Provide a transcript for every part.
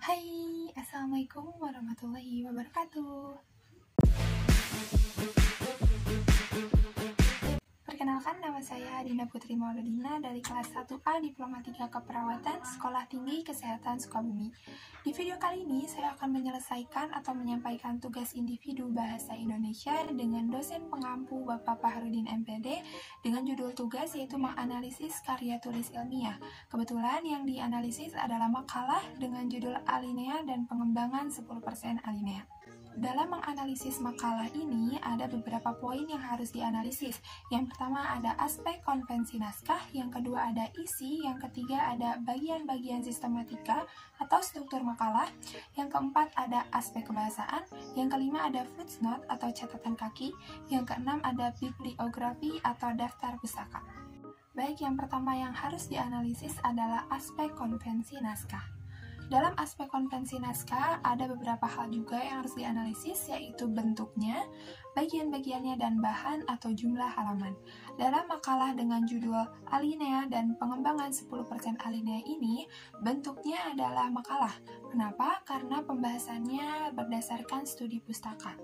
Hai, Assalamualaikum warahmatullahi wabarakatuh. Perkenalkan, nama saya Dinda Putri Mauludina dari kelas 1A Diploma 3 Keperawatan Sekolah Tinggi Kesehatan Sukabumi. Di video kali ini, saya akan menyelesaikan atau menyampaikan tugas individu Bahasa Indonesia dengan dosen pengampu Bapak Fahrudin MPD dengan judul tugas yaitu menganalisis karya tulis ilmiah. Kebetulan yang dianalisis adalah makalah dengan judul Alinea dan Pengembangan 10% Alinea. Dalam menganalisis makalah ini, ada beberapa poin yang harus dianalisis. Yang pertama ada aspek konvensi naskah, yang kedua ada isi, yang ketiga ada bagian-bagian sistematika atau struktur makalah, yang keempat ada aspek kebahasaan, yang kelima ada footnote atau catatan kaki, yang keenam ada bibliografi atau daftar pustaka. Baik, yang pertama yang harus dianalisis adalah aspek konvensi naskah. Dalam aspek konvensi naskah, ada beberapa hal juga yang harus dianalisis, yaitu bentuknya, bagian-bagiannya, dan bahan atau jumlah halaman. Dalam makalah dengan judul Alinea dan Pengembangan 10% Alinea ini, bentuknya adalah makalah. Kenapa? Karena pembahasannya berdasarkan studi pustaka.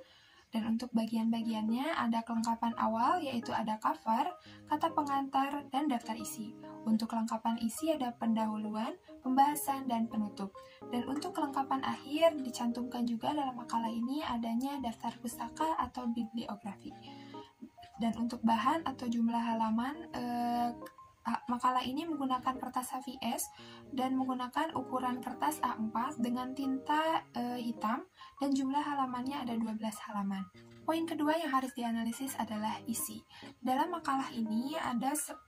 Dan untuk bagian-bagiannya ada kelengkapan awal, yaitu ada cover, kata pengantar, dan daftar isi. Untuk kelengkapan isi ada pendahuluan, pembahasan, dan penutup. Dan untuk kelengkapan akhir dicantumkan juga dalam makalah ini adanya daftar pustaka atau bibliografi. Dan untuk bahan atau jumlah halaman, makalah ini menggunakan kertas HVS dan menggunakan ukuran kertas A4 dengan tinta hitam dan jumlah halamannya ada 12 halaman. Poin kedua yang harus dianalisis adalah isi. Dalam makalah ini ada 10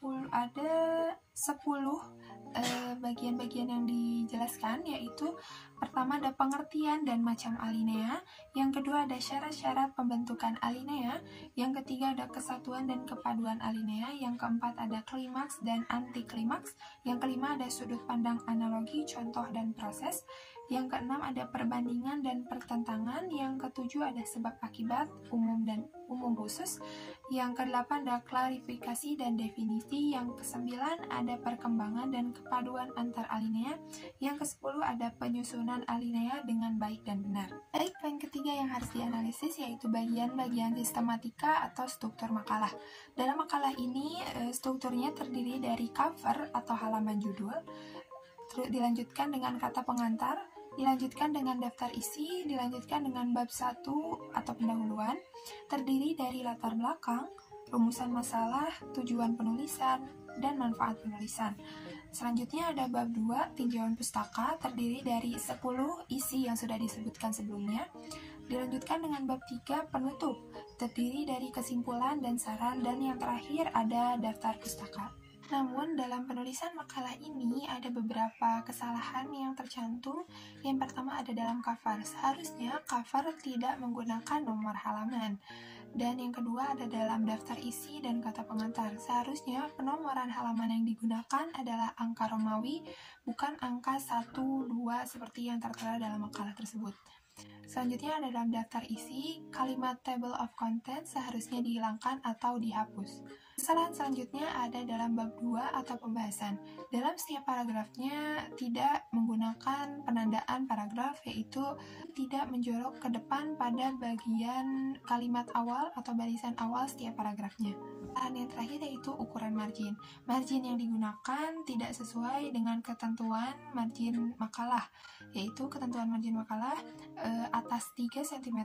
bagian-bagian yang dijelaskan, yaitu pertama ada pengertian dan macam alinea, yang kedua ada syarat-syarat pembentukan alinea, yang ketiga ada kesatuan dan kepaduan alinea, yang keempat ada klimaks dan anti klimaks, yang kelima ada sudut pandang analogi, contoh dan proses, yang keenam ada perbandingan dan pertentangan, yang ketujuh ada sebab akibat, umum dan umum khusus, yang kedelapan ada klarifikasi dan definisi, yang kesembilan ada perkembangan dan kepaduan antar alinea, yang kesepuluh ada penyusunan alinea dengan baik dan benar. Baik, poin ketiga yang harus dianalisis yaitu bagian-bagian sistematika atau struktur makalah. Dalam makalah ini strukturnya terdiri dari cover atau halaman judul, dilanjutkan dengan kata pengantar, dilanjutkan dengan daftar isi, dilanjutkan dengan bab 1 atau pendahuluan, terdiri dari latar belakang, rumusan masalah, tujuan penulisan, dan manfaat penulisan. Selanjutnya ada bab 2, tinjauan pustaka, terdiri dari 10 isi yang sudah disebutkan sebelumnya. Dilanjutkan dengan bab 3, penutup, terdiri dari kesimpulan dan saran, dan yang terakhir ada daftar pustaka. Namun, dalam penulisan makalah ini ada beberapa kesalahan yang tercantum. Yang pertama ada dalam cover. Seharusnya cover tidak menggunakan nomor halaman. Dan yang kedua ada dalam daftar isi dan kata pengantar. Seharusnya penomoran halaman yang digunakan adalah angka Romawi, bukan angka 1, 2 seperti yang tertera dalam makalah tersebut. Selanjutnya ada dalam daftar isi, kalimat table of contents seharusnya dihilangkan atau dihapus. Kesalahan selanjutnya ada dalam bab 2 atau pembahasan. Dalam setiap paragrafnya tidak menggunakan penandaan paragraf, yaitu tidak menjorok ke depan pada bagian kalimat awal atau barisan awal setiap paragrafnya. Kesalahan yang terakhir yaitu ukuran margin. Margin yang digunakan tidak sesuai dengan ketentuan margin makalah, yaitu ketentuan margin makalah atas 3 cm,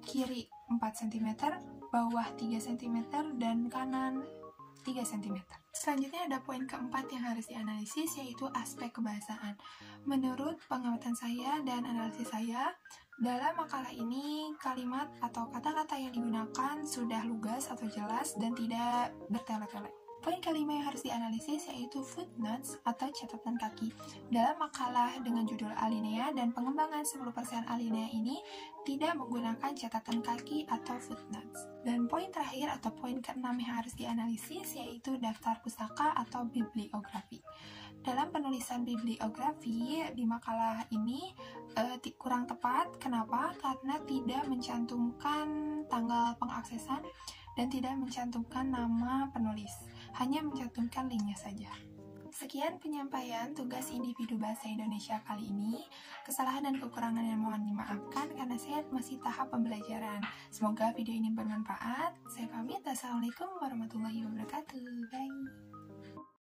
kiri 4 cm, bawah 3 cm, dan kanan 3 cm. Selanjutnya ada poin keempat yang harus dianalisis, yaitu aspek kebahasaan. Menurut pengamatan saya dan analisis saya, dalam makalah ini kalimat atau kata-kata yang digunakan sudah lugas atau jelas dan tidak bertele-tele. Poin kelima yang harus dianalisis yaitu footnotes atau catatan kaki. Dalam makalah dengan judul Alinea dan Pengembangan 10% Alinea ini tidak menggunakan catatan kaki atau footnotes. Dan poin terakhir atau poin keenam yang harus dianalisis yaitu daftar pustaka atau bibliografi. Dalam penulisan bibliografi di makalah ini kurang tepat. Kenapa? Karena tidak mencantumkan tanggal pengaksesan dan tidak mencantumkan nama penulis, hanya mencantumkan linknya saja. Sekian penyampaian tugas individu bahasa Indonesia kali ini. Kesalahan dan kekurangan yang mohon dimaafkan karena saya masih tahap pembelajaran. Semoga video ini bermanfaat. Saya pamit. Assalamualaikum warahmatullahi wabarakatuh. Bye.